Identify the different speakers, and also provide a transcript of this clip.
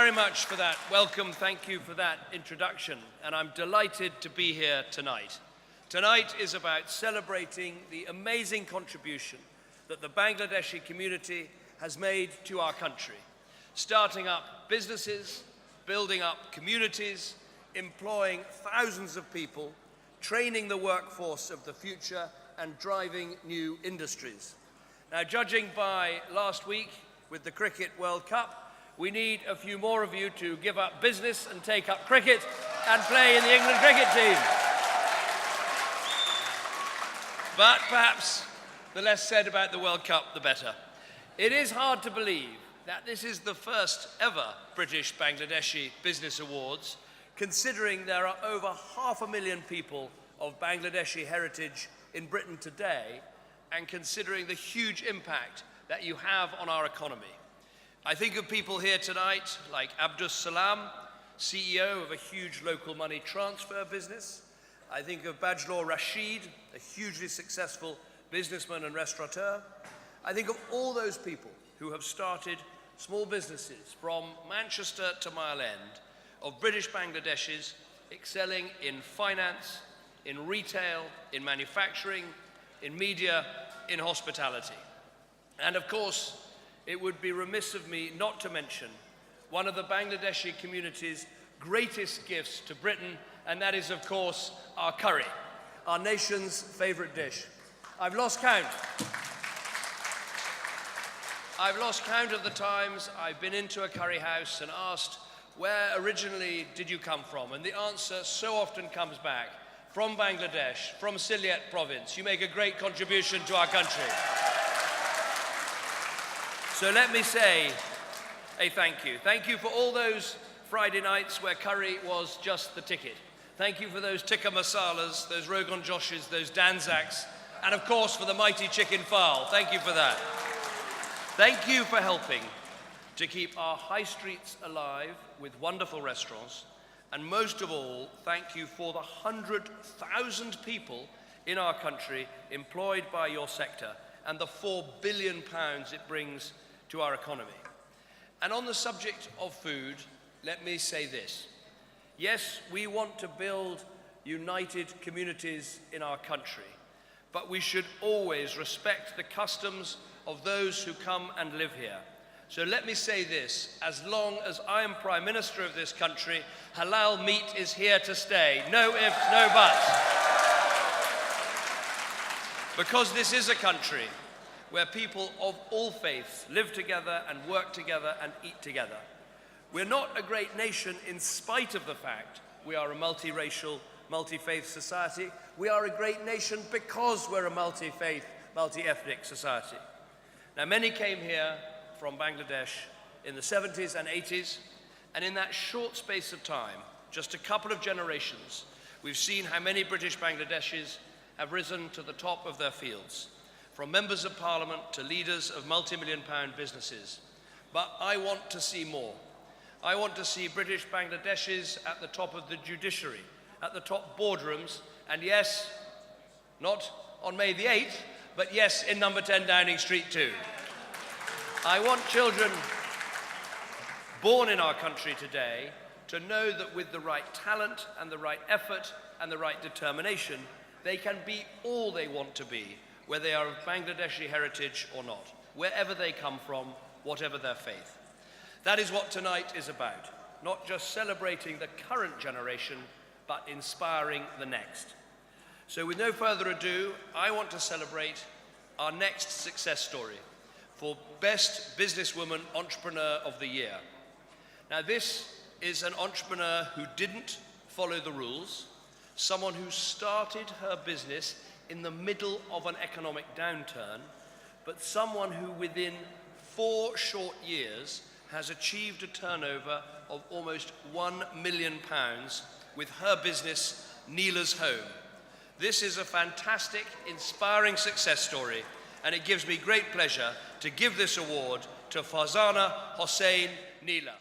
Speaker 1: very much for that welcome. Thank you for that introduction. And I'm delighted to be here tonight. Tonight is about celebrating the amazing contribution that the Bangladeshi community has made to our country, starting up businesses, building up communities, employing thousands of people, training the workforce of the future, and driving new industries. Now, judging by last week with the Cricket World Cup, we need a few more of you to give up business and take up cricket and play in the England cricket team. But perhaps the less said about the World Cup, the better. It is hard to believe that this is the first ever British Bangladeshi Business Awards, considering there are over 500,000 people of Bangladeshi heritage in Britain today, and considering the huge impact that you have on our economy. I think of people here tonight like Abdus Salam, CEO of a huge local money transfer business. I think of Bajlor Rashid, a hugely successful businessman and restaurateur. I think of all those people who have started small businesses from Manchester to Mile End, of British Bangladeshis excelling in finance, in retail, in manufacturing, in media, in hospitality. And of course, it would be remiss of me not to mention one of the Bangladeshi community's greatest gifts to Britain, and that is, of course, our curry, our nation's favorite dish. I've lost count of the times I've been into a curry house and asked, where originally did you come from? And the answer so often comes back, from Bangladesh, from Sylhet province. You make a great contribution to our country. So let me say a thank you. Thank you for all those Friday nights where curry was just the ticket. Thank you for those tikka masalas, those rogan joshes, those danzaks, and of course for the mighty chicken fowl. Thank you for that. Thank you for helping to keep our high streets alive with wonderful restaurants. And most of all, thank you for the 100,000 people in our country employed by your sector and the £4 billion it brings to our economy. And on the subject of food, let me say this. Yes, we want to build united communities in our country, but we should always respect the customs of those who come and live here. So let me say this, as long as I am Prime Minister of this country, halal meat is here to stay. No ifs, no buts. Because this is a country where people of all faiths live together and work together and eat together. We're not a great nation in spite of the fact we are a multiracial, multi-faith society. We are a great nation because we're a multi-faith, multi-ethnic society. Now, many came here from Bangladesh in the 70s and 80s, and in that short space of time, just a couple of generations, we've seen how many British Bangladeshis have risen to the top of their fields, from members of parliament to leaders of multi-million-pound businesses. But I want to see more. I want to see British Bangladeshis at the top of the judiciary, at the top boardrooms, and yes, not on May the 8th, but yes, in number 10 Downing Street too. I want children born in our country today to know that with the right talent and the right effort and the right determination, they can be all they want to be, whether they are of Bangladeshi heritage or not, wherever they come from, whatever their faith. That is what tonight is about, not just celebrating the current generation, but inspiring the next. So with no further ado, I want to celebrate our next success story for Best Businesswoman Entrepreneur of the Year. Now, this is an entrepreneur who didn't follow the rules, someone who started her business in the middle of an economic downturn, but someone who within 4 short years has achieved a turnover of almost £1 million with her business, Neela's Home. This is a fantastic, inspiring success story, and it gives me great pleasure to give this award to Farzana Hossain Neela.